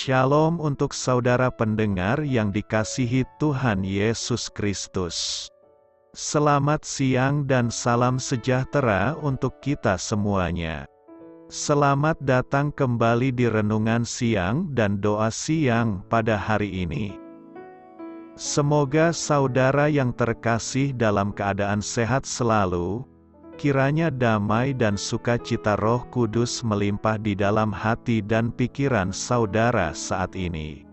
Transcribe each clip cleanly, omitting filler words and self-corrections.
Shalom untuk saudara pendengar yang dikasihi Tuhan Yesus Kristus. Selamat siang dan salam sejahtera untuk kita semuanya. Selamat datang kembali di renungan siang dan doa siang pada hari ini. Semoga saudara yang terkasih dalam keadaan sehat selalu. Kiranya damai dan sukacita Roh Kudus melimpah di dalam hati dan pikiran saudara saat ini.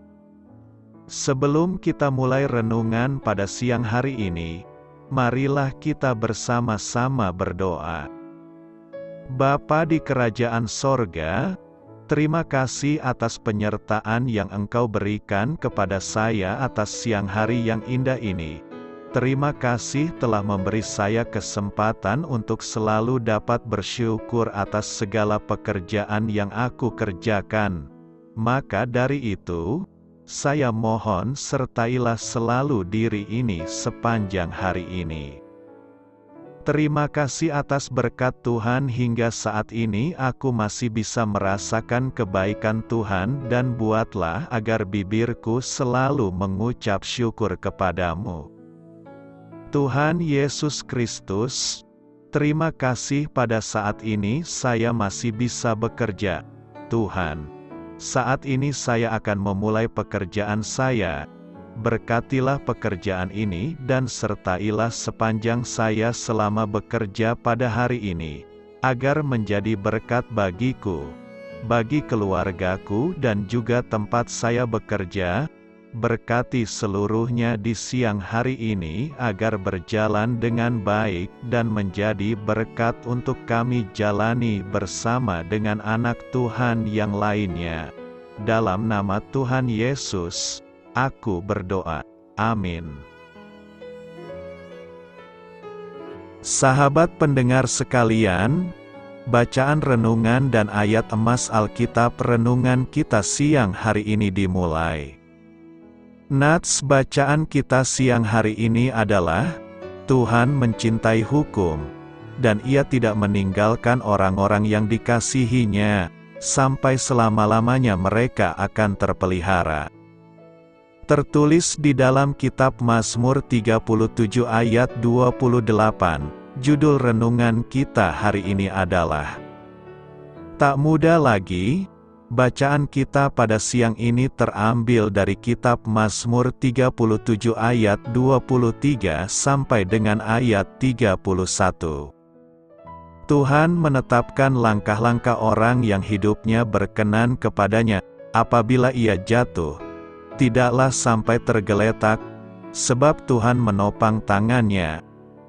Sebelum kita mulai renungan pada siang hari ini, marilah kita bersama-sama berdoa. Bapa di kerajaan sorga, terima kasih atas penyertaan yang Engkau berikan kepada saya atas siang hari yang indah ini. Terima kasih telah memberi saya kesempatan untuk selalu dapat bersyukur atas segala pekerjaan yang aku kerjakan. Maka dari itu, saya mohon sertailah selalu diri ini sepanjang hari ini. Terima kasih atas berkat Tuhan hingga saat ini aku masih bisa merasakan kebaikan Tuhan dan buatlah agar bibirku selalu mengucap syukur kepadamu. Tuhan Yesus Kristus, terima kasih pada saat ini saya masih bisa bekerja. Tuhan, saat ini saya akan memulai pekerjaan saya. Berkatilah pekerjaan ini dan sertailah sepanjang saya selama bekerja pada hari ini, agar menjadi berkat bagiku, bagi keluargaku dan juga tempat saya bekerja. Berkati seluruhnya di siang hari ini agar berjalan dengan baik dan menjadi berkat untuk kami jalani bersama dengan anak Tuhan yang lainnya. Dalam nama Tuhan Yesus, aku berdoa. Amin. Sahabat pendengar sekalian, bacaan renungan dan ayat emas Alkitab renungan kita siang hari ini dimulai. Nats bacaan kita siang hari ini adalah, Tuhan mencintai hukum, dan Ia tidak meninggalkan orang-orang yang dikasihinya, sampai selama-lamanya mereka akan terpelihara. Tertulis di dalam kitab Mazmur 37 ayat 28, judul renungan kita hari ini adalah, Tak muda lagi. Bacaan kita pada siang ini terambil dari kitab Mazmur 37 ayat 23 sampai dengan ayat 31. Tuhan menetapkan langkah-langkah orang yang hidupnya berkenan kepadanya, apabila ia jatuh, tidaklah sampai tergeletak, sebab Tuhan menopang tangannya.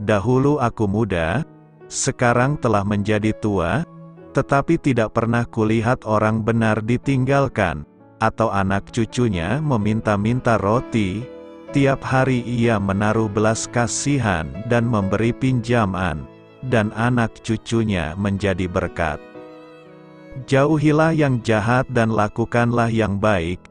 Dahulu aku muda, sekarang telah menjadi tua, tetapi tidak pernah kulihat orang benar ditinggalkan, atau anak cucunya meminta-minta roti. Tiap hari ia menaruh belas kasihan dan memberi pinjaman, dan anak cucunya menjadi berkat. Jauhilah yang jahat dan lakukanlah yang baik,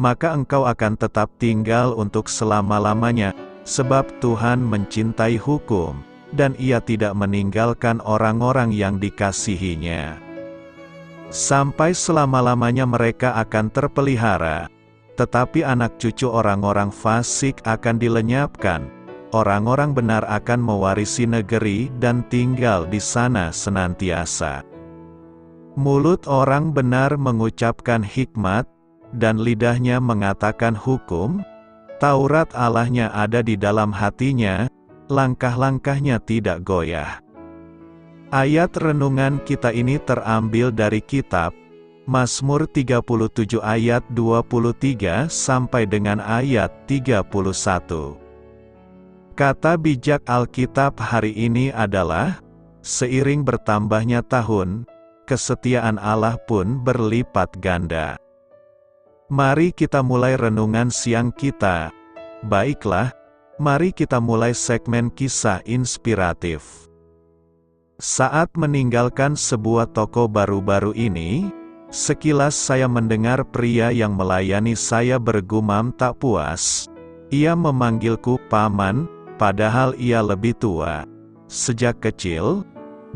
maka engkau akan tetap tinggal untuk selama-lamanya, sebab Tuhan mencintai hukum, dan Ia tidak meninggalkan orang-orang yang dikasihinya. Sampai selama-lamanya mereka akan terpelihara, tetapi anak cucu orang-orang fasik akan dilenyapkan. Orang-orang benar akan mewarisi negeri dan tinggal di sana senantiasa. Mulut orang benar mengucapkan hikmat, dan lidahnya mengatakan hukum. Taurat Allahnya ada di dalam hatinya, langkah-langkahnya tidak goyah. Ayat renungan kita ini terambil dari kitab Mazmur 37 ayat 23 sampai dengan ayat 31. Kata bijak Alkitab hari ini adalah, seiring bertambahnya tahun, kesetiaan Allah pun berlipat ganda. Mari kita mulai renungan siang kita. Baiklah, mari kita mulai segmen kisah inspiratif. Saat meninggalkan sebuah toko baru-baru ini, sekilas saya mendengar pria yang melayani saya bergumam tak puas. Ia memanggilku paman, padahal ia lebih tua. Sejak kecil,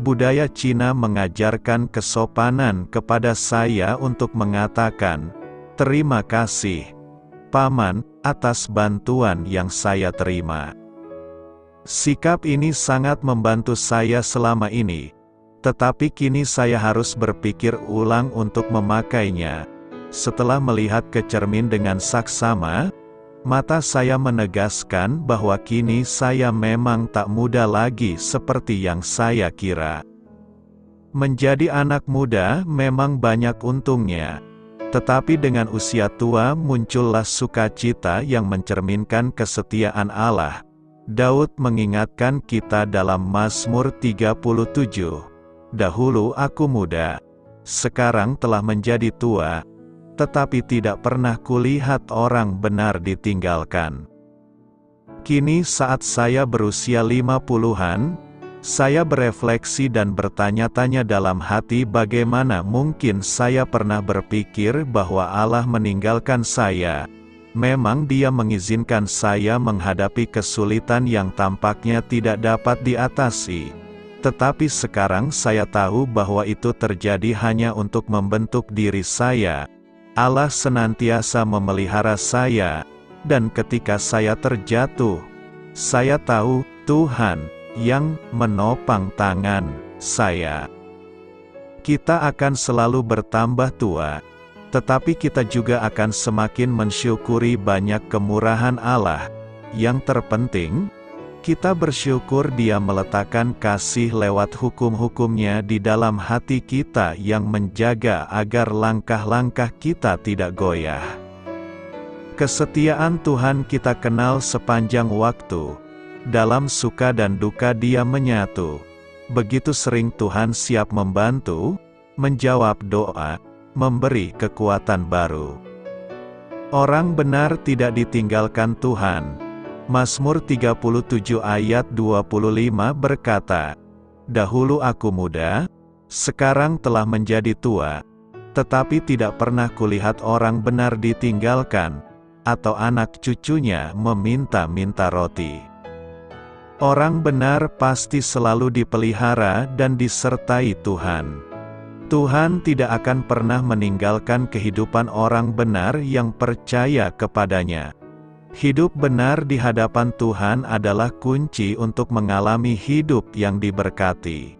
budaya Cina mengajarkan kesopanan kepada saya untuk mengatakan, Terima kasih, Paman, atas bantuan yang saya terima. Sikap ini sangat membantu saya selama ini, tetapi kini saya harus berpikir ulang untuk memakainya. Setelah melihat ke cermin dengan saksama, mata saya menegaskan bahwa kini saya memang tak muda lagi seperti yang saya kira. Menjadi anak muda memang banyak untungnya, tetapi dengan usia tua muncullah sukacita yang mencerminkan kesetiaan Allah. Daud mengingatkan kita dalam Mazmur 37, "Dahulu aku muda, sekarang telah menjadi tua, tetapi tidak pernah kulihat orang benar ditinggalkan." Kini saat saya berusia 50-an, saya berefleksi dan bertanya-tanya dalam hati bagaimana mungkin saya pernah berpikir bahwa Allah meninggalkan saya. Memang Dia mengizinkan saya menghadapi kesulitan yang tampaknya tidak dapat diatasi. Tetapi sekarang saya tahu bahwa itu terjadi hanya untuk membentuk diri saya. Allah senantiasa memelihara saya, dan ketika saya terjatuh, saya tahu Tuhan yang menopang tangan saya. Kita akan selalu bertambah tua, tetapi kita juga akan semakin mensyukuri banyak kemurahan Allah. Yang terpenting, kita bersyukur Dia meletakkan kasih lewat hukum-hukumnya di dalam hati kita yang menjaga agar langkah-langkah kita tidak goyah. Kesetiaan Tuhan kita kenal sepanjang waktu. Dalam suka dan duka Dia menyatu. Begitu sering Tuhan siap membantu, menjawab doa, memberi kekuatan baru. Orang benar tidak ditinggalkan Tuhan. Mazmur 37 ayat 25 berkata, "Dahulu aku muda, sekarang telah menjadi tua, tetapi tidak pernah kulihat orang benar ditinggalkan, atau anak cucunya meminta-minta roti." Orang benar pasti selalu dipelihara dan disertai Tuhan. Tuhan tidak akan pernah meninggalkan kehidupan orang benar yang percaya kepadanya. Hidup benar di hadapan Tuhan adalah kunci untuk mengalami hidup yang diberkati.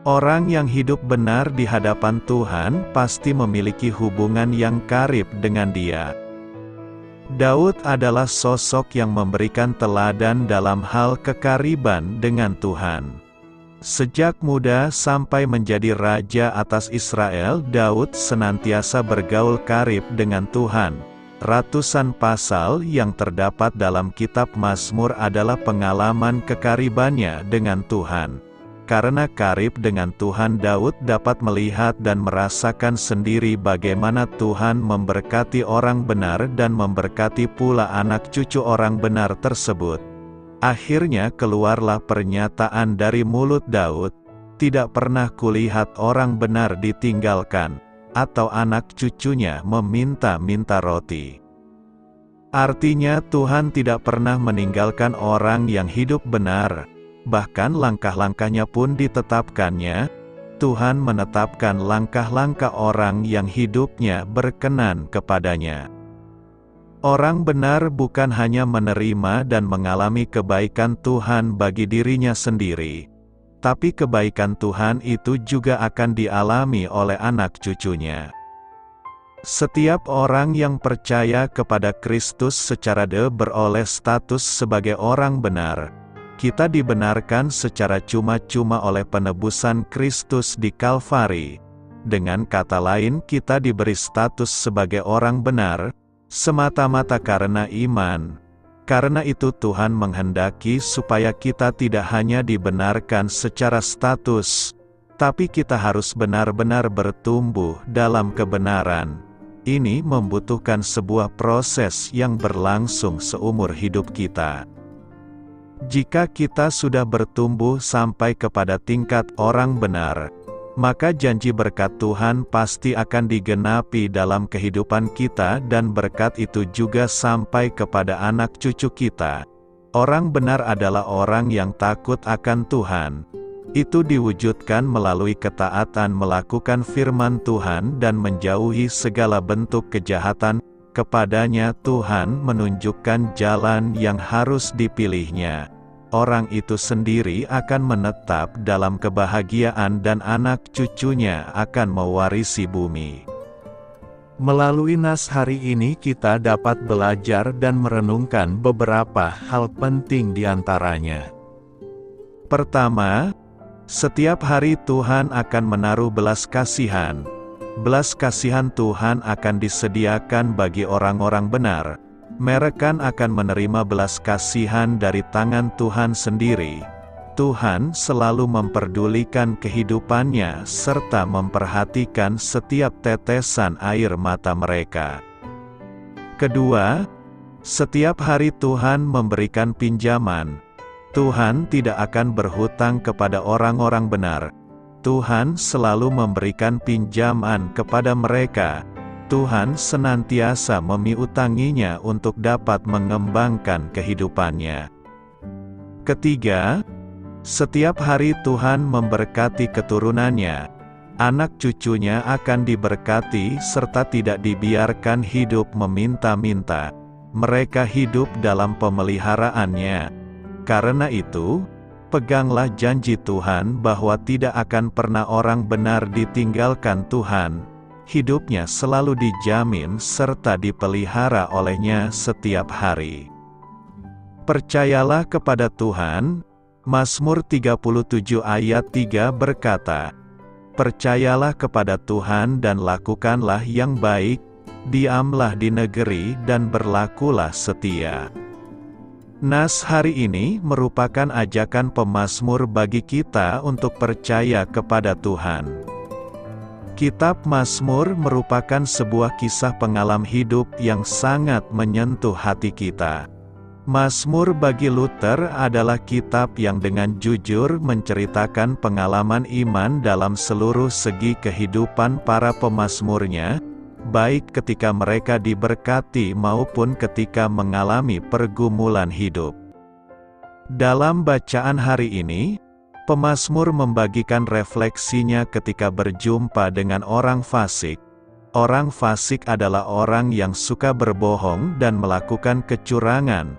Orang yang hidup benar di hadapan Tuhan pasti memiliki hubungan yang karib dengan Dia. Daud adalah sosok yang memberikan teladan dalam hal kekariban dengan Tuhan. Sejak muda sampai menjadi raja atas Israel, Daud senantiasa bergaul karib dengan Tuhan. Ratusan pasal yang terdapat dalam kitab Mazmur adalah pengalaman kekaribannya dengan Tuhan. Karena karib dengan Tuhan, Daud dapat melihat dan merasakan sendiri bagaimana Tuhan memberkati orang benar dan memberkati pula anak cucu orang benar tersebut. Akhirnya keluarlah pernyataan dari mulut Daud, "Tidak pernah kulihat orang benar ditinggalkan, atau anak cucunya meminta-minta roti." Artinya Tuhan tidak pernah meninggalkan orang yang hidup benar, bahkan langkah-langkahnya pun ditetapkannya. Tuhan menetapkan langkah-langkah orang yang hidupnya berkenan kepadanya. Orang benar bukan hanya menerima dan mengalami kebaikan Tuhan bagi dirinya sendiri, tapi kebaikan Tuhan itu juga akan dialami oleh anak cucunya. Setiap orang yang percaya kepada Kristus secara beroleh status sebagai orang benar. Kita dibenarkan secara cuma-cuma oleh penebusan Kristus di Kalvari. Dengan kata lain, kita diberi status sebagai orang benar, semata-mata karena iman. Karena itu Tuhan menghendaki supaya kita tidak hanya dibenarkan secara status, tapi kita harus benar-benar bertumbuh dalam kebenaran. Ini membutuhkan sebuah proses yang berlangsung seumur hidup kita. Jika kita sudah bertumbuh sampai kepada tingkat orang benar, maka janji berkat Tuhan pasti akan digenapi dalam kehidupan kita dan berkat itu juga sampai kepada anak cucu kita. Orang benar adalah orang yang takut akan Tuhan. Itu diwujudkan melalui ketaatan melakukan firman Tuhan dan menjauhi segala bentuk kejahatan. Kepadanya Tuhan menunjukkan jalan yang harus dipilihnya. Orang itu sendiri akan menetap dalam kebahagiaan dan anak cucunya akan mewarisi bumi. Melalui nas hari ini kita dapat belajar dan merenungkan beberapa hal penting di antaranya. Pertama, setiap hari Tuhan akan menaruh belas kasihan. Belas kasihan Tuhan akan disediakan bagi orang-orang benar. Mereka akan menerima belas kasihan dari tangan Tuhan sendiri. Tuhan selalu memperdulikan kehidupannya serta memperhatikan setiap tetesan air mata mereka. Kedua, setiap hari Tuhan memberikan pinjaman. Tuhan tidak akan berhutang kepada orang-orang benar. Tuhan selalu memberikan pinjaman kepada mereka. Tuhan senantiasa memiutanginya untuk dapat mengembangkan kehidupannya. Ketiga, setiap hari Tuhan memberkati keturunannya. Anak cucunya akan diberkati serta tidak dibiarkan hidup meminta-minta. Mereka hidup dalam pemeliharaannya. Karena itu, peganglah janji Tuhan bahwa tidak akan pernah orang benar ditinggalkan Tuhan. Hidupnya selalu dijamin serta dipelihara olehnya setiap hari. Percayalah kepada Tuhan. Mazmur 37 ayat 3 berkata, "Percayalah kepada Tuhan dan lakukanlah yang baik, diamlah di negeri dan berlakulah setia." Nas hari ini merupakan ajakan pemazmur bagi kita untuk percaya kepada Tuhan. Kitab Mazmur merupakan sebuah kisah pengalaman hidup yang sangat menyentuh hati kita. Mazmur bagi Luther adalah kitab yang dengan jujur menceritakan pengalaman iman dalam seluruh segi kehidupan para pemazmurnya, baik ketika mereka diberkati maupun ketika mengalami pergumulan hidup. Dalam bacaan hari ini, pemazmur membagikan refleksinya ketika berjumpa dengan orang fasik. Orang fasik adalah orang yang suka berbohong dan melakukan kecurangan.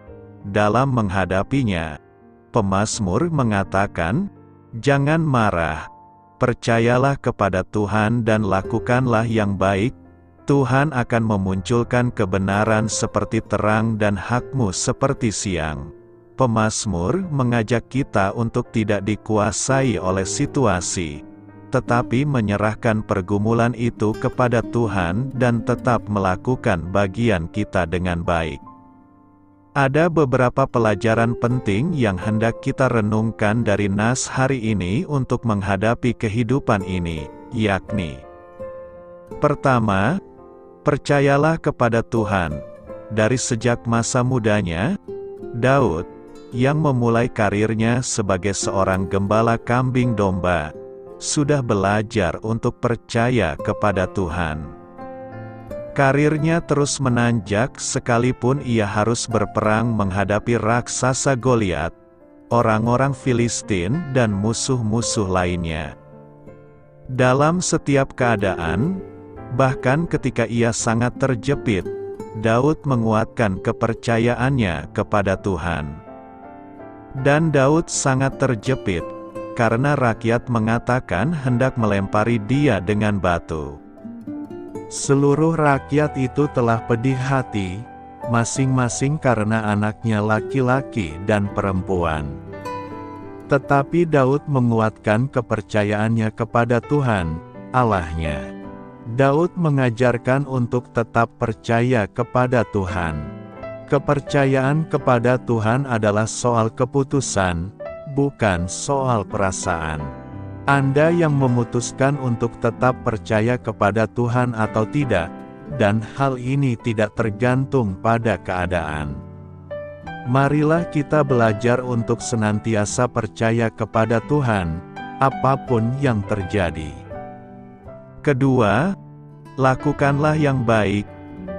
Dalam menghadapinya, pemazmur mengatakan, "Jangan marah, percayalah kepada Tuhan dan lakukanlah yang baik. Tuhan akan memunculkan kebenaran seperti terang dan hak-Mu seperti siang." Pemazmur mengajak kita untuk tidak dikuasai oleh situasi, tetapi menyerahkan pergumulan itu kepada Tuhan dan tetap melakukan bagian kita dengan baik. Ada beberapa pelajaran penting yang hendak kita renungkan dari nas hari ini untuk menghadapi kehidupan ini, yakni: pertama, percayalah kepada Tuhan. Dari sejak masa mudanya, Daud, yang memulai karirnya sebagai seorang gembala kambing domba, sudah belajar untuk percaya kepada Tuhan. Karirnya terus menanjak sekalipun ia harus berperang menghadapi raksasa Goliat, orang-orang Filistin dan musuh-musuh lainnya. Dalam setiap keadaan, bahkan ketika ia sangat terjepit, Daud menguatkan kepercayaannya kepada Tuhan. Dan Daud sangat terjepit, karena rakyat mengatakan hendak melempari dia dengan batu. Seluruh rakyat itu telah pedih hati, masing-masing karena anaknya laki-laki dan perempuan. Tetapi Daud menguatkan kepercayaannya kepada Tuhan, Allahnya. Daud mengajarkan untuk tetap percaya kepada Tuhan. Kepercayaan kepada Tuhan adalah soal keputusan, bukan soal perasaan. Anda yang memutuskan untuk tetap percaya kepada Tuhan atau tidak, dan hal ini tidak tergantung pada keadaan. Marilah kita belajar untuk senantiasa percaya kepada Tuhan, apapun yang terjadi. Kedua, lakukanlah yang baik.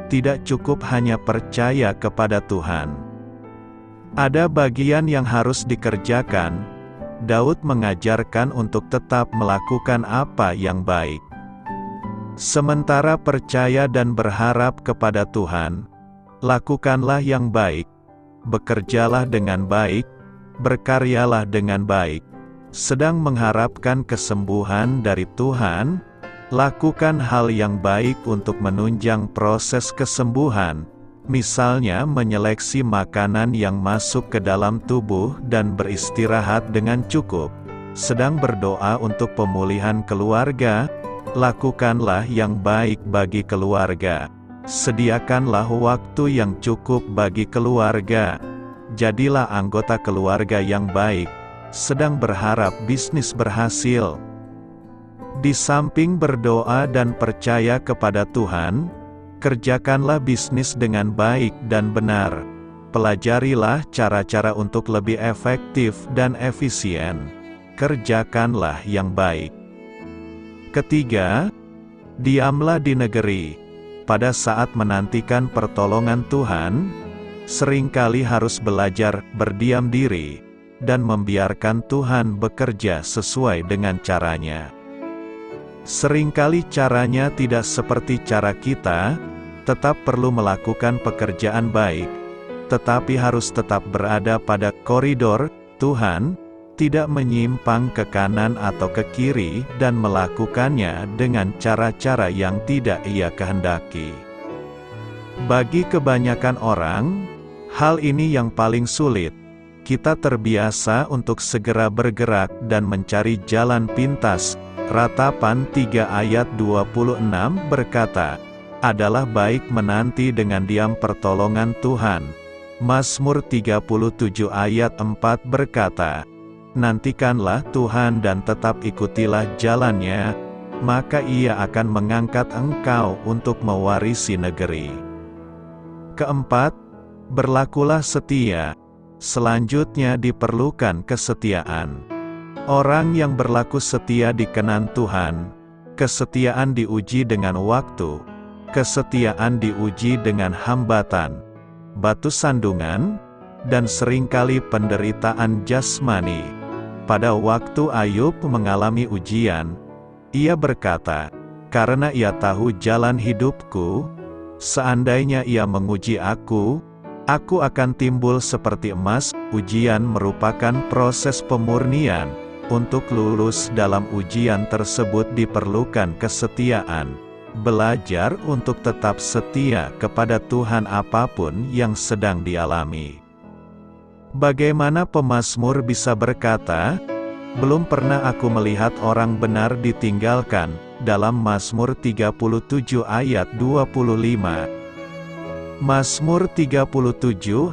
Tidak cukup hanya percaya kepada Tuhan. Ada bagian yang harus dikerjakan. Daud mengajarkan untuk tetap melakukan apa yang baik. Sementara percaya dan berharap kepada Tuhan, lakukanlah yang baik, bekerjalah dengan baik, berkaryalah dengan baik. Sedang mengharapkan kesembuhan dari Tuhan, lakukan hal yang baik untuk menunjang proses kesembuhan, misalnya menyeleksi makanan yang masuk ke dalam tubuh dan beristirahat dengan cukup. Sedang berdoa untuk pemulihan keluarga, lakukanlah yang baik bagi keluarga. Sediakanlah waktu yang cukup bagi keluarga. Jadilah anggota keluarga yang baik. Sedang berharap bisnis berhasil. Di samping berdoa dan percaya kepada Tuhan, kerjakanlah bisnis dengan baik dan benar. Pelajarilah cara-cara untuk lebih efektif dan efisien. Kerjakanlah yang baik. Ketiga, diamlah di negeri. Pada saat menantikan pertolongan Tuhan, seringkali harus belajar berdiam diri, dan membiarkan Tuhan bekerja sesuai dengan caranya. Seringkali caranya tidak seperti cara kita, tetap perlu melakukan pekerjaan baik, tetapi harus tetap berada pada koridor Tuhan, tidak menyimpang ke kanan atau ke kiri dan melakukannya dengan cara-cara yang tidak Ia kehendaki. Bagi kebanyakan orang, hal ini yang paling sulit. Kita terbiasa untuk segera bergerak dan mencari jalan pintas. Ratapan 3 ayat 26 berkata, adalah baik menanti dengan diam pertolongan Tuhan. Mazmur 37 ayat 4 berkata, nantikanlah Tuhan dan tetap ikutilah jalannya, maka Ia akan mengangkat engkau untuk mewarisi negeri. Keempat, berlakulah setia. Selanjutnya diperlukan kesetiaan. Orang yang berlaku setia dikenan Tuhan. Kesetiaan diuji dengan waktu. Kesetiaan diuji dengan hambatan, batu sandungan, dan seringkali penderitaan jasmani. Pada waktu Ayub mengalami ujian, ia berkata, karena ia tahu jalan hidupku, seandainya ia menguji aku akan timbul seperti emas. Ujian merupakan proses pemurnian. Untuk lulus dalam ujian tersebut diperlukan kesetiaan. Belajar untuk tetap setia kepada Tuhan apapun yang sedang dialami. Bagaimana pemazmur bisa berkata, belum pernah aku melihat orang benar ditinggalkan, dalam Mazmur 37 ayat 25. Mazmur 37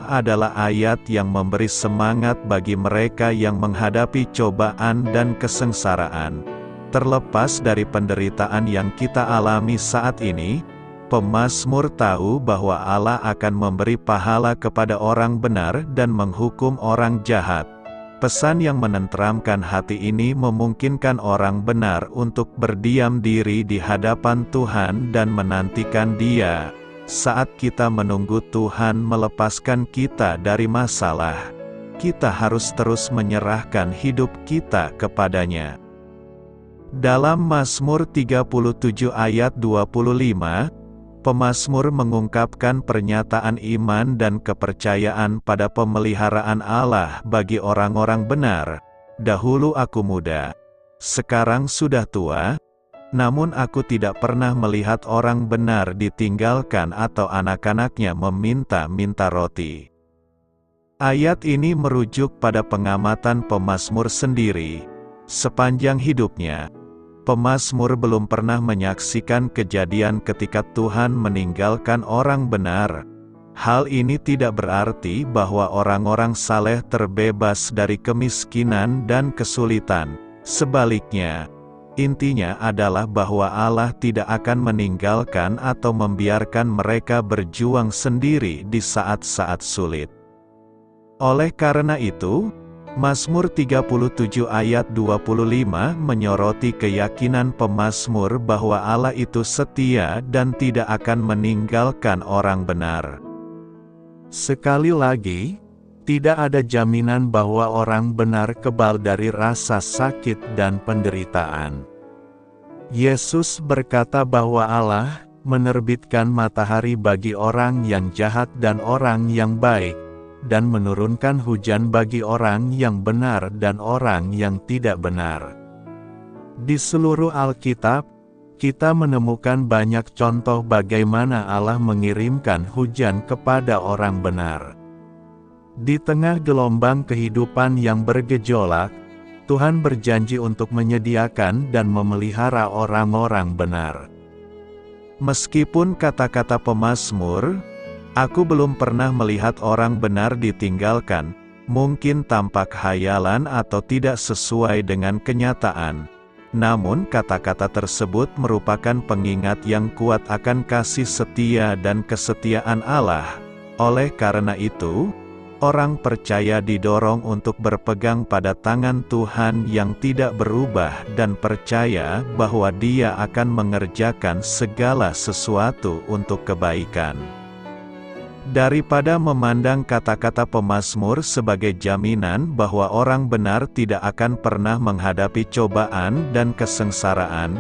adalah ayat yang memberi semangat bagi mereka yang menghadapi cobaan dan kesengsaraan. Terlepas dari penderitaan yang kita alami saat ini, pemazmur tahu bahwa Allah akan memberi pahala kepada orang benar dan menghukum orang jahat. Pesan yang menenteramkan hati ini memungkinkan orang benar untuk berdiam diri di hadapan Tuhan dan menantikan Dia. Saat kita menunggu Tuhan melepaskan kita dari masalah, kita harus terus menyerahkan hidup kita kepadanya. Dalam Mazmur 37 ayat 25, pemazmur mengungkapkan pernyataan iman dan kepercayaan pada pemeliharaan Allah bagi orang-orang benar. Dahulu aku muda, sekarang sudah tua, namun aku tidak pernah melihat orang benar ditinggalkan atau anak-anaknya meminta-minta roti. Ayat ini merujuk pada pengamatan pemazmur sendiri. Sepanjang hidupnya, pemazmur belum pernah menyaksikan kejadian ketika Tuhan meninggalkan orang benar. Hal ini tidak berarti bahwa orang-orang saleh terbebas dari kemiskinan dan kesulitan. Sebaliknya, intinya adalah bahwa Allah tidak akan meninggalkan atau membiarkan mereka berjuang sendiri di saat-saat sulit. Oleh karena itu, Mazmur 37 ayat 25 menyoroti keyakinan pemazmur bahwa Allah itu setia dan tidak akan meninggalkan orang benar. Sekali lagi, Tidak ada jaminan bahwa orang benar kebal dari rasa sakit dan penderitaan. Yesus berkata bahwa Allah menerbitkan matahari bagi orang yang jahat dan orang yang baik, dan menurunkan hujan bagi orang yang benar dan orang yang tidak benar. Di seluruh Alkitab, kita menemukan banyak contoh bagaimana Allah mengirimkan hujan kepada orang benar. Di tengah gelombang kehidupan yang bergejolak, Tuhan berjanji untuk menyediakan dan memelihara orang-orang benar. Meskipun kata-kata pemazmur, "Aku belum pernah melihat orang benar ditinggalkan," mungkin tampak khayalan atau tidak sesuai dengan kenyataan. Namun kata-kata tersebut merupakan pengingat yang kuat akan kasih setia dan kesetiaan Allah. Oleh karena itu, orang percaya didorong untuk berpegang pada tangan Tuhan yang tidak berubah dan percaya bahwa Dia akan mengerjakan segala sesuatu untuk kebaikan. Daripada memandang kata-kata pemazmur sebagai jaminan bahwa orang benar tidak akan pernah menghadapi cobaan dan kesengsaraan,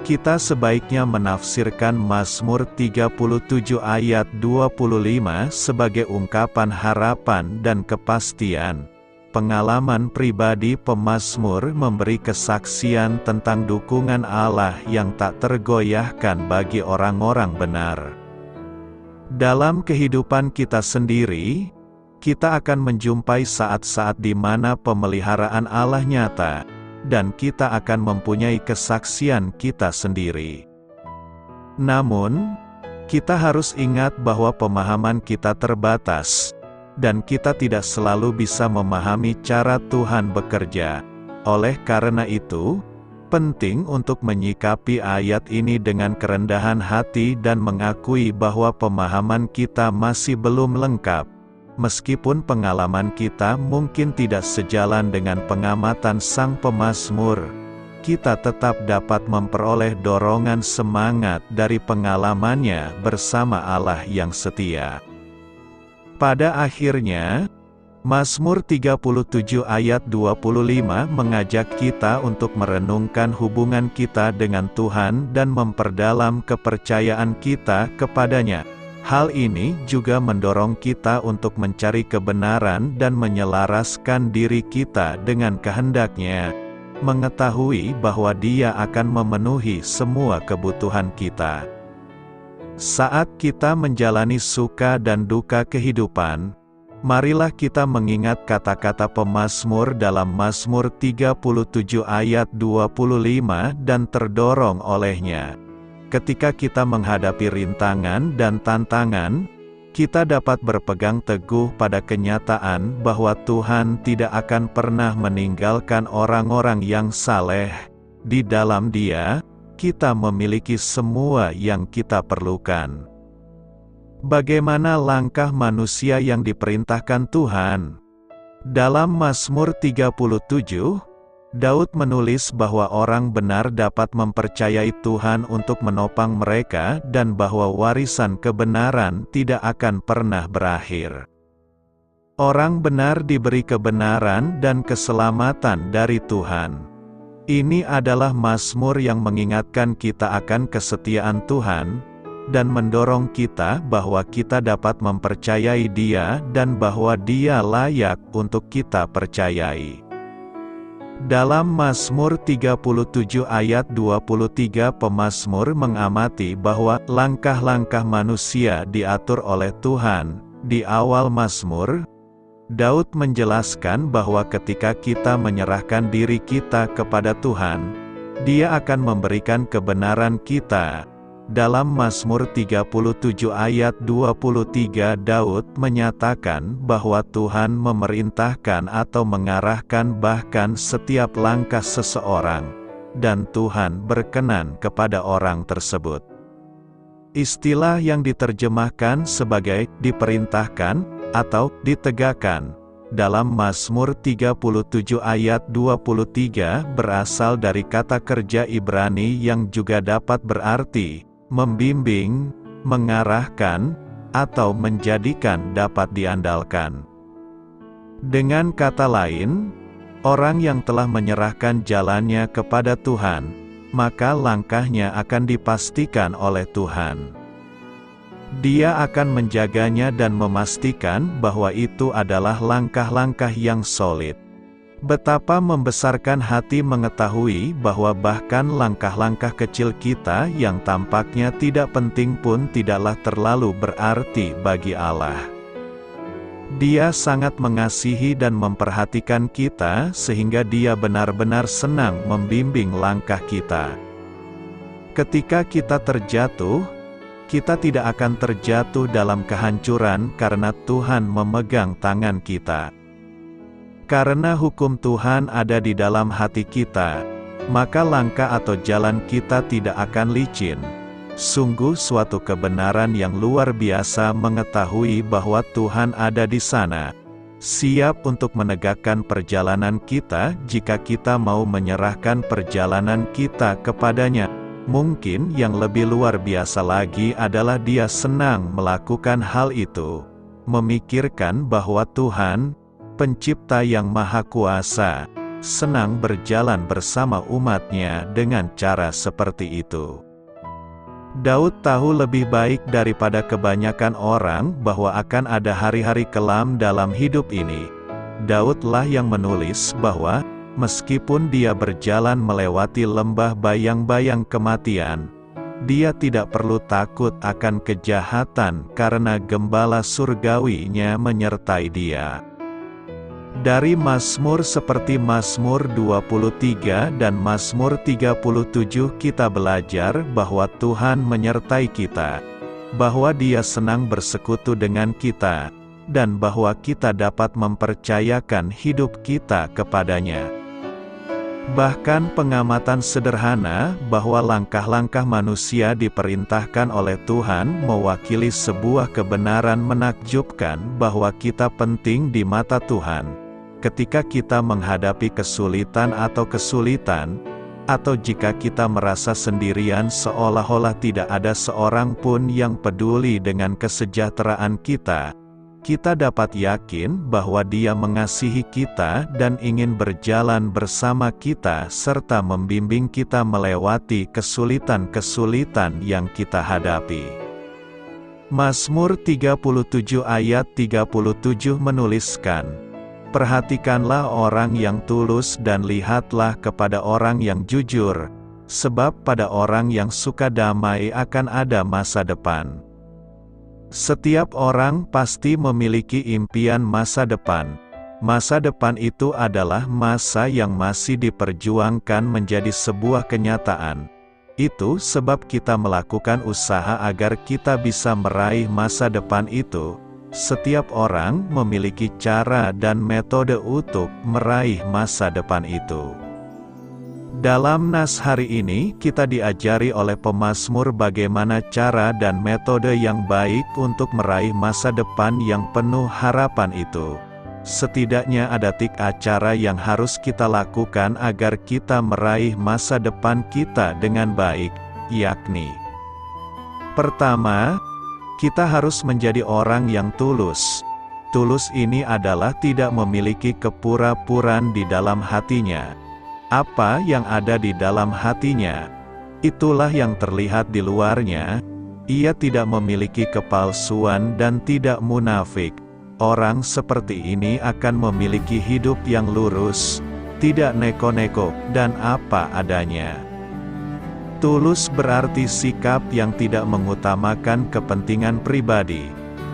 kita sebaiknya menafsirkan Mazmur 37 ayat 25 sebagai ungkapan harapan dan kepastian. Pengalaman pribadi pemazmur memberi kesaksian tentang dukungan Allah yang tak tergoyahkan bagi orang-orang benar. Dalam kehidupan kita sendiri, kita akan menjumpai saat-saat di mana pemeliharaan Allah nyata, dan kita akan mempunyai kesaksian kita sendiri. Namun, kita harus ingat bahwa pemahaman kita terbatas, dan kita tidak selalu bisa memahami cara Tuhan bekerja. Oleh karena itu, penting untuk menyikapi ayat ini dengan kerendahan hati dan mengakui bahwa pemahaman kita masih belum lengkap. Meskipun pengalaman kita mungkin tidak sejalan dengan pengamatan sang pemazmur, kita tetap dapat memperoleh dorongan semangat dari pengalamannya bersama Allah yang setia. Pada akhirnya, Mazmur 37 ayat 25 mengajak kita untuk merenungkan hubungan kita dengan Tuhan dan memperdalam kepercayaan kita kepadanya. Hal ini juga mendorong kita untuk mencari kebenaran dan menyelaraskan diri kita dengan kehendak-Nya, mengetahui bahwa Dia akan memenuhi semua kebutuhan kita. Saat kita menjalani suka dan duka kehidupan, marilah kita mengingat kata-kata pemazmur dalam Mazmur 37 ayat 25 dan terdorong olehnya. Ketika kita menghadapi rintangan dan tantangan, kita dapat berpegang teguh pada kenyataan bahwa Tuhan tidak akan pernah meninggalkan orang-orang yang saleh. Di dalam Dia, kita memiliki semua yang kita perlukan. Bagaimana langkah manusia yang diperintahkan Tuhan? Dalam Mazmur 37, Daud menulis bahwa orang benar dapat mempercayai Tuhan untuk menopang mereka dan bahwa warisan kebenaran tidak akan pernah berakhir. Orang benar diberi kebenaran dan keselamatan dari Tuhan. Ini adalah mazmur yang mengingatkan kita akan kesetiaan Tuhan, dan mendorong kita bahwa kita dapat mempercayai Dia dan bahwa Dia layak untuk kita percayai. Dalam Mazmur 37 ayat 23 pemazmur mengamati bahwa langkah-langkah manusia diatur oleh Tuhan. Di awal Mazmur, Daud menjelaskan bahwa ketika kita menyerahkan diri kita kepada Tuhan, Dia akan memberikan kebenaran kita. Dalam Mazmur 37 ayat 23 Daud menyatakan bahwa Tuhan memerintahkan atau mengarahkan bahkan setiap langkah seseorang, dan Tuhan berkenan kepada orang tersebut. Istilah yang diterjemahkan sebagai diperintahkan atau ditegakkan dalam Mazmur 37 ayat 23 berasal dari kata kerja Ibrani yang juga dapat berarti membimbing, mengarahkan, atau menjadikan dapat diandalkan. Dengan kata lain, orang yang telah menyerahkan jalannya kepada Tuhan, maka langkahnya akan dipastikan oleh Tuhan. Dia akan menjaganya dan memastikan bahwa itu adalah langkah-langkah yang solid. Betapa membesarkan hati mengetahui bahwa bahkan langkah-langkah kecil kita yang tampaknya tidak penting pun tidaklah terlalu berarti bagi Allah. Dia sangat mengasihi dan memperhatikan kita sehingga Dia benar-benar senang membimbing langkah kita. Ketika kita terjatuh, kita tidak akan terjatuh dalam kehancuran karena Tuhan memegang tangan kita. Karena hukum Tuhan ada di dalam hati kita, maka langkah atau jalan kita tidak akan licin. Sungguh suatu kebenaran yang luar biasa mengetahui bahwa Tuhan ada di sana, siap untuk menegakkan perjalanan kita jika kita mau menyerahkan perjalanan kita kepadanya. Mungkin yang lebih luar biasa lagi adalah Dia senang melakukan hal itu. Memikirkan bahwa Tuhan, Pencipta yang Maha Kuasa, senang berjalan bersama umat-Nya dengan cara seperti itu. Daud tahu lebih baik daripada kebanyakan orang bahwa akan ada hari-hari kelam dalam hidup ini. Daudlah yang menulis bahwa, meskipun dia berjalan melewati lembah bayang-bayang kematian, dia tidak perlu takut akan kejahatan karena gembala surgawinya menyertai dia. Dari Mazmur seperti Mazmur 23 dan Mazmur 37 kita belajar bahwa Tuhan menyertai kita, bahwa Dia senang bersekutu dengan kita, dan bahwa kita dapat mempercayakan hidup kita kepadanya. Bahkan pengamatan sederhana bahwa langkah-langkah manusia diperintahkan oleh Tuhan mewakili sebuah kebenaran menakjubkan bahwa kita penting di mata Tuhan. Ketika kita menghadapi kesulitan, atau jika kita merasa sendirian seolah-olah tidak ada seorang pun yang peduli dengan kesejahteraan kita, kita dapat yakin bahwa Dia mengasihi kita dan ingin berjalan bersama kita serta membimbing kita melewati kesulitan-kesulitan yang kita hadapi. Mazmur 37 ayat 37 menuliskan, "Perhatikanlah orang yang tulus dan lihatlah kepada orang yang jujur, sebab pada orang yang suka damai akan ada masa depan." Setiap orang pasti memiliki impian masa depan. Masa depan itu adalah masa yang masih diperjuangkan menjadi sebuah kenyataan. Itu sebab kita melakukan usaha agar kita bisa meraih masa depan itu. Setiap orang memiliki cara dan metode untuk meraih masa depan itu. Dalam nas hari ini, kita diajari oleh pemazmur bagaimana cara dan metode yang baik untuk meraih masa depan yang penuh harapan itu. Setidaknya ada 3 cara yang harus kita lakukan agar kita meraih masa depan kita dengan baik, yakni: pertama, kita harus menjadi orang yang tulus. Tulus ini adalah tidak memiliki kepura-puraan di dalam hatinya. Apa yang ada di dalam hatinya, itulah yang terlihat di luarnya. Ia tidak memiliki kepalsuan dan tidak munafik. Orang seperti ini akan memiliki hidup yang lurus, tidak neko-neko, dan apa adanya. Tulus berarti sikap yang tidak mengutamakan kepentingan pribadi.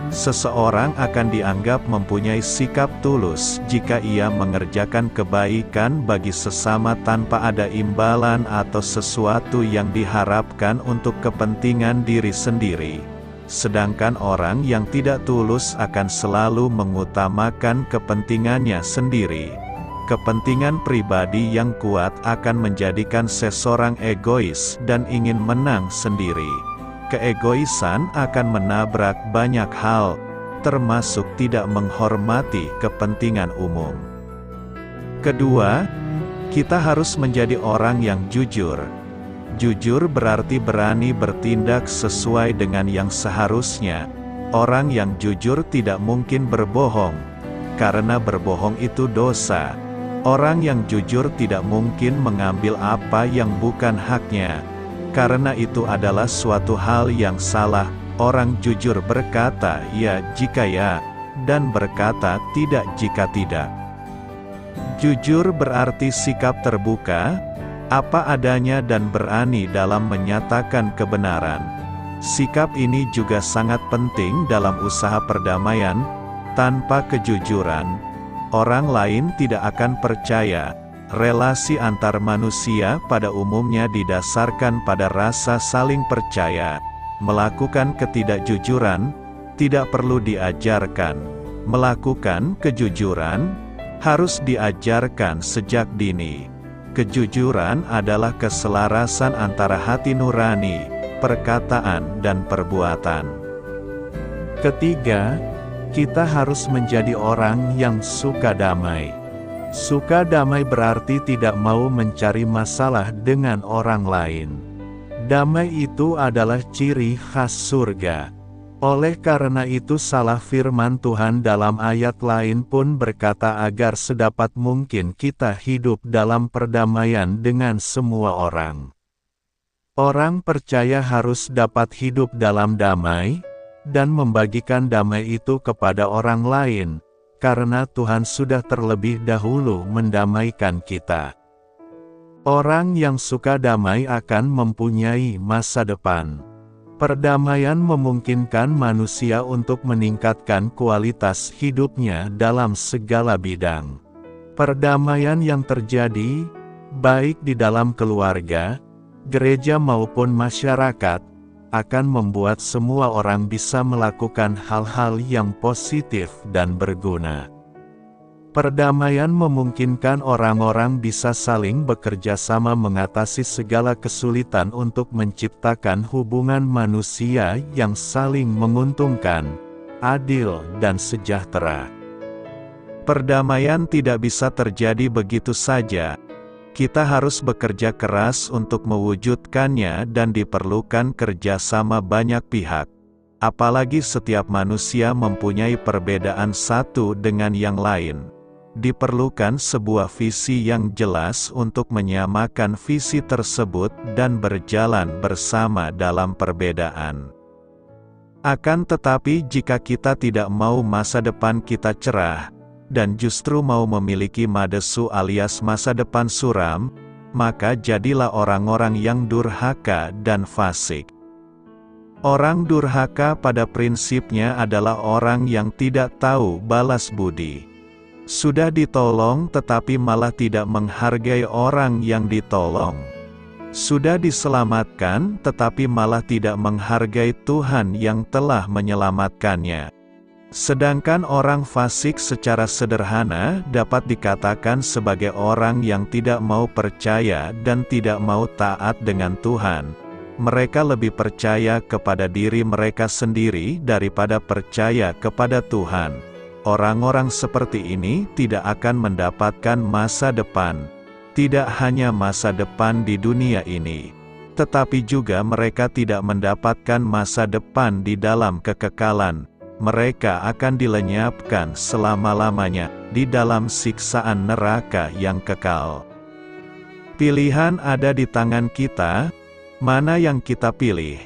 Seseorang akan dianggap mempunyai sikap tulus jika ia mengerjakan kebaikan bagi sesama tanpa ada imbalan atau sesuatu yang diharapkan untuk kepentingan diri sendiri. Sedangkan orang yang tidak tulus akan selalu mengutamakan kepentingannya sendiri. Kepentingan pribadi yang kuat akan menjadikan seseorang egois dan ingin menang sendiri. Keegoisan akan menabrak banyak hal, termasuk tidak menghormati kepentingan umum. Kedua, kita harus menjadi orang yang jujur. Jujur berarti berani bertindak sesuai dengan yang seharusnya. Orang yang jujur tidak mungkin berbohong. karena berbohong itu dosa. Orang yang jujur tidak mungkin mengambil apa yang bukan haknya, karena itu adalah suatu hal yang salah. Orang jujur berkata ya jika ya, dan berkata tidak jika tidak. Jujur berarti sikap terbuka, apa adanya dan berani dalam menyatakan kebenaran. Sikap ini juga sangat penting dalam usaha perdamaian. Tanpa kejujuran, orang lain tidak akan percaya. Relasi antar manusia pada umumnya didasarkan pada rasa saling percaya. Melakukan ketidakjujuran tidak perlu diajarkan. Melakukan kejujuran harus diajarkan sejak dini. Kejujuran adalah keselarasan antara hati nurani, perkataan, dan perbuatan. Ketiga, kita harus menjadi orang yang suka damai. Suka damai berarti tidak mau mencari masalah dengan orang lain. Damai itu adalah ciri khas surga. Oleh karena itu salah firman Tuhan dalam ayat lain pun berkata agar sedapat mungkin kita hidup dalam perdamaian dengan semua orang. Orang percaya harus dapat hidup dalam damai, dan membagikan damai itu kepada orang lain, karena Tuhan sudah terlebih dahulu mendamaikan kita. Orang yang suka damai akan mempunyai masa depan. Perdamaian memungkinkan manusia untuk meningkatkan kualitas hidupnya dalam segala bidang. Perdamaian yang terjadi, baik di dalam keluarga, gereja maupun masyarakat, akan membuat semua orang bisa melakukan hal-hal yang positif dan berguna. Perdamaian memungkinkan orang-orang bisa saling bekerja sama mengatasi segala kesulitan untuk menciptakan hubungan manusia yang saling menguntungkan, adil, dan sejahtera. Perdamaian tidak bisa terjadi begitu saja. Kita harus bekerja keras untuk mewujudkannya dan diperlukan kerjasama banyak pihak. Apalagi setiap manusia mempunyai perbedaan satu dengan yang lain. Diperlukan sebuah visi yang jelas untuk menyamakan visi tersebut dan berjalan bersama dalam perbedaan. Akan tetapi jika kita tidak mau masa depan kita cerah, dan justru mau memiliki madesu alias masa depan suram, maka jadilah orang-orang yang durhaka dan fasik. Orang durhaka pada prinsipnya adalah orang yang tidak tahu balas budi. Sudah ditolong tetapi malah tidak menghargai orang yang ditolong. Sudah diselamatkan tetapi malah tidak menghargai Tuhan yang telah menyelamatkannya. Sedangkan orang fasik secara sederhana dapat dikatakan sebagai orang yang tidak mau percaya dan tidak mau taat dengan Tuhan. Mereka lebih percaya kepada diri mereka sendiri daripada percaya kepada Tuhan. Orang-orang seperti ini tidak akan mendapatkan masa depan. Tidak hanya masa depan di dunia ini, tetapi juga mereka tidak mendapatkan masa depan di dalam kekekalan. Mereka akan dilenyapkan selama-lamanya di dalam siksaan neraka yang kekal. Pilihan ada di tangan kita. Mana yang kita pilih?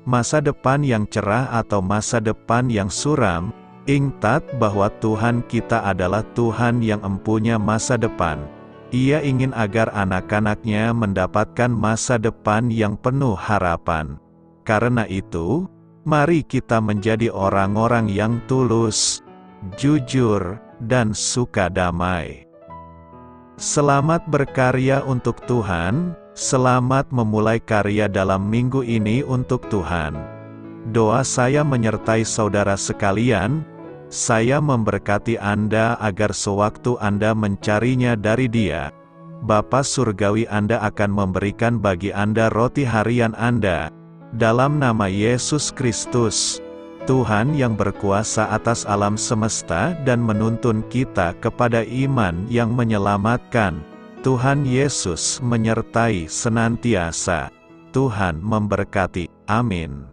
Masa depan yang cerah atau masa depan yang suram? Ingat bahwa Tuhan kita adalah Tuhan yang empunya masa depan. Ia ingin agar anak-anaknya mendapatkan masa depan yang penuh harapan. Karena itu, mari kita menjadi orang-orang yang tulus, jujur, dan suka damai. Selamat berkarya untuk Tuhan, selamat memulai karya dalam minggu ini untuk Tuhan. Doa saya menyertai saudara sekalian. Saya memberkati Anda agar sewaktu Anda mencarinya dari Dia, Bapa Surgawi Anda akan memberikan bagi Anda roti harian Anda. Dalam nama Yesus Kristus, Tuhan yang berkuasa atas alam semesta dan menuntun kita kepada iman yang menyelamatkan, Tuhan Yesus menyertai senantiasa. Tuhan memberkati. Amin.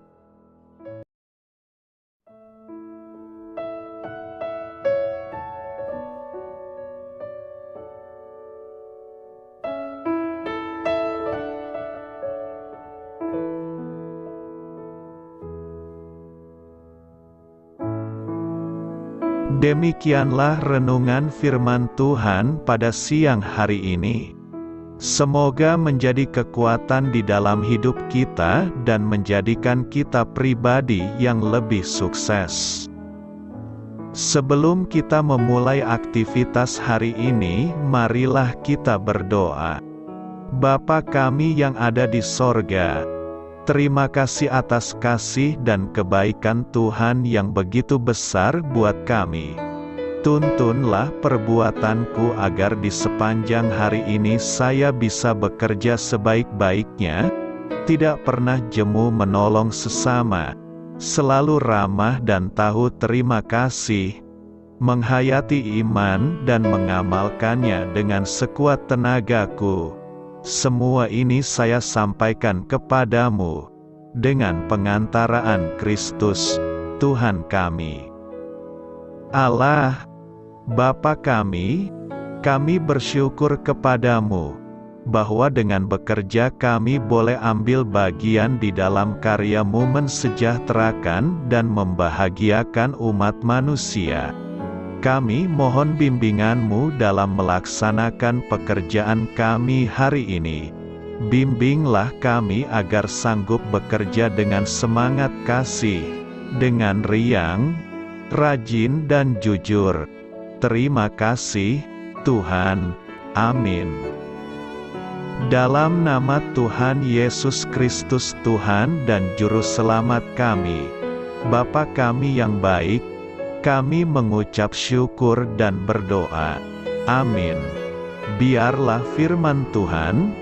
Demikianlah renungan firman Tuhan pada siang hari ini. Semoga menjadi kekuatan di dalam hidup kita dan menjadikan kita pribadi yang lebih sukses. Sebelum kita memulai aktivitas hari ini, marilah kita berdoa. Bapa kami yang ada di sorga, terima kasih atas kasih dan kebaikan Tuhan yang begitu besar buat kami. Tuntunlah perbuatanku agar di sepanjang hari ini saya bisa bekerja sebaik-baiknya, tidak pernah jemu menolong sesama, selalu ramah dan tahu terima kasih, menghayati iman dan mengamalkannya dengan sekuat tenagaku. Semua ini saya sampaikan kepadamu, dengan pengantaraan Kristus, Tuhan kami. Allah, Bapa kami bersyukur kepadamu, bahwa dengan bekerja kami boleh ambil bagian di dalam karya-Mu mensejahterakan dan membahagiakan umat manusia. Kami mohon bimbingan-Mu dalam melaksanakan pekerjaan kami hari ini. Bimbinglah kami agar sanggup bekerja dengan semangat kasih, dengan riang, rajin dan jujur. Terima kasih, Tuhan. Amin. Dalam nama Tuhan Yesus Kristus Tuhan dan Juru Selamat kami, Bapa kami yang baik, kami mengucap syukur dan berdoa. Amin. Biarlah firman Tuhan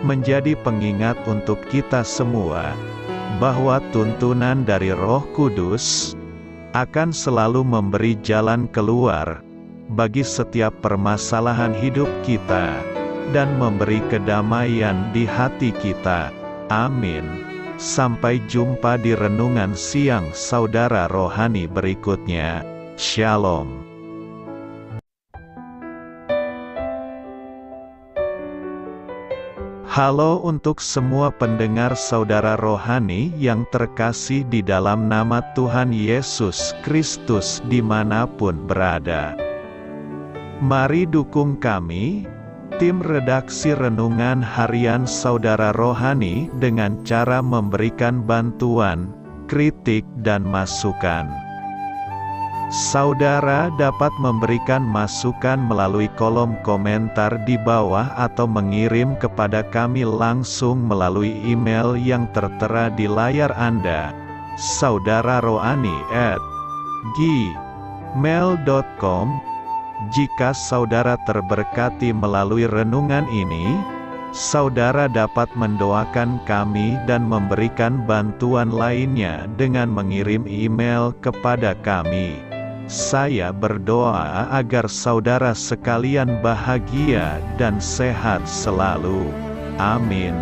menjadi pengingat untuk kita semua, bahwa tuntunan dari Roh Kudus akan selalu memberi jalan keluar bagi setiap permasalahan hidup kita, dan memberi kedamaian di hati kita. Amin. Sampai jumpa di renungan siang saudara rohani berikutnya. Shalom. Halo untuk semua pendengar saudara rohani yang terkasih di dalam nama Tuhan Yesus Kristus dimanapun berada. Mari dukung kami, tim redaksi Renungan Harian Saudara Rohani, dengan cara memberikan bantuan, kritik dan masukan. Saudara dapat memberikan masukan melalui kolom komentar di bawah atau mengirim kepada kami langsung melalui email yang tertera di layar Anda, saudararohani@gmail.com. Jika saudara terberkati melalui renungan ini, saudara dapat mendoakan kami dan memberikan bantuan lainnya dengan mengirim email kepada kami. Saya berdoa agar saudara sekalian bahagia dan sehat selalu. Amin.